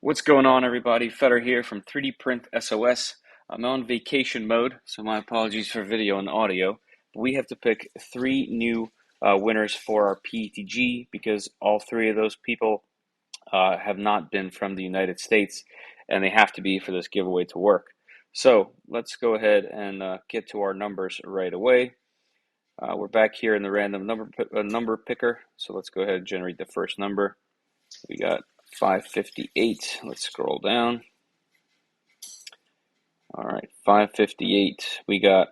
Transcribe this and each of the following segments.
What's going on, everybody? Feder here from 3D Print SOS. I'm on vacation mode, so my apologies for video and audio. But we have to pick three new winners for our PETG because all three of those people have not been from the United States, and they have to be for this giveaway to work. So let's go ahead and get to our numbers right away. We're back here in the random number picker, so let's go ahead and generate the first number. We got 558. Let's scroll down. All right, 558. We got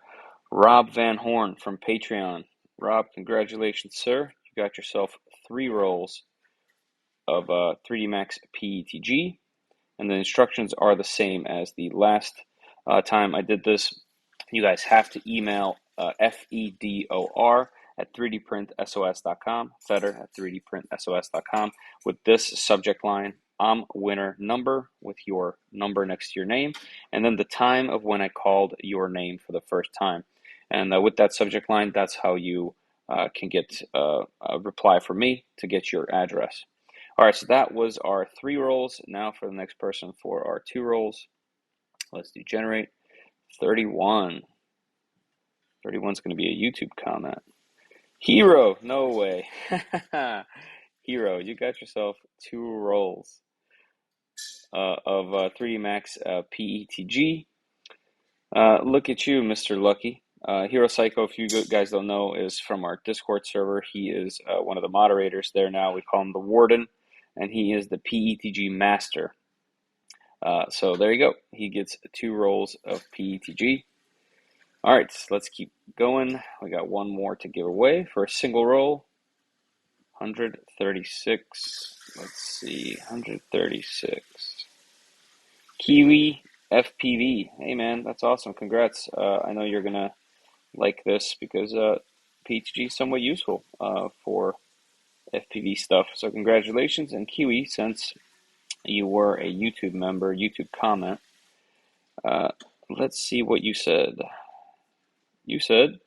Rob Van Horn from Patreon. Rob, congratulations, sir. You got yourself 3 rolls of 3D Max PETG, and the instructions are the same as the last time I did this. You guys have to email FEDOR at 3dprintsos.com, Feder at 3dprintsos.com, with this subject line: I'm winner number, with your number next to your name, and then the time of when I called your name for the first time. And with that subject line, that's how you can get a reply from me to get your address. All right, so that was our 3 rolls. Now for the next person for our 2 rolls. Let's do generate. 31. 31 is going to be a YouTube comment. Hero, no way. Hero, you got yourself 2 rolls of 3D Max PETG. Look at you, Mr. Lucky. Hero Psycho, if you guys don't know, is from our Discord server. He is one of the moderators there now. We call him the Warden, and he is the PETG Master. So there you go. He gets 2 rolls of PETG. All right, let's keep going. We got 1 more to give away for a single roll. 136. Let's see, 136. Kiwi FPV. Hey man, that's awesome. Congrats. I know you're gonna like this because PETG is somewhat useful for FPV stuff. So congratulations, and Kiwi, since you were a YouTube member, YouTube comment. Let's see what you said. You said,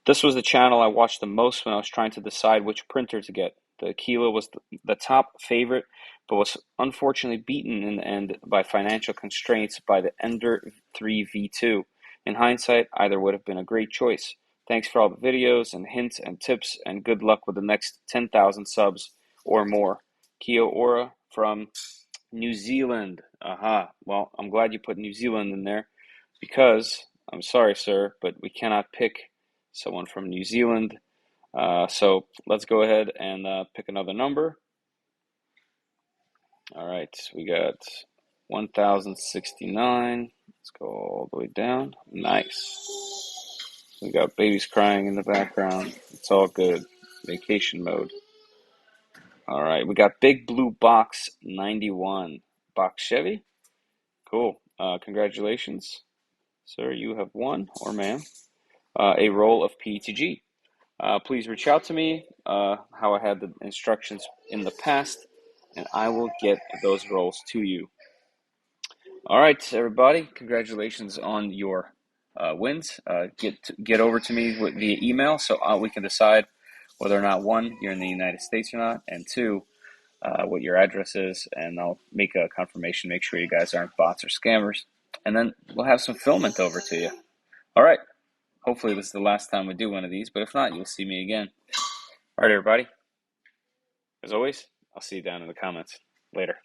this was the channel I watched the most when I was trying to decide which printer to get. The Aquila was the top favorite, but was unfortunately beaten in the end by financial constraints by the Ender 3 V2. In hindsight, either would have been a great choice. Thanks for all the videos and hints and tips, and good luck with the next 10,000 subs or more. Kio Ora from New Zealand. Aha. Well, I'm glad you put New Zealand in there because, I'm sorry, sir, but we cannot pick someone from New Zealand. So let's go ahead and pick another number. All right, we got 1069. Let's go all the way down. Nice. We got babies crying in the background. It's all good. Vacation mode. All right, we got Big Blue Box 91. Box Chevy? Cool. Congratulations, sir. You have won, or ma'am, a roll of PETG. Please reach out to me, how I had the instructions in the past, and I will get those rolls to you. All right, everybody, congratulations on your wins. Get over to me via email so we can decide whether or not, 1, you're in the United States or not, and 2, what your address is, and I'll make a confirmation, make sure you guys aren't bots or scammers, and then we'll have some filament over to you. All right. Hopefully this is the last time we do one of these, but if not, you'll see me again. All right, everybody. As always, I'll see you down in the comments. Later.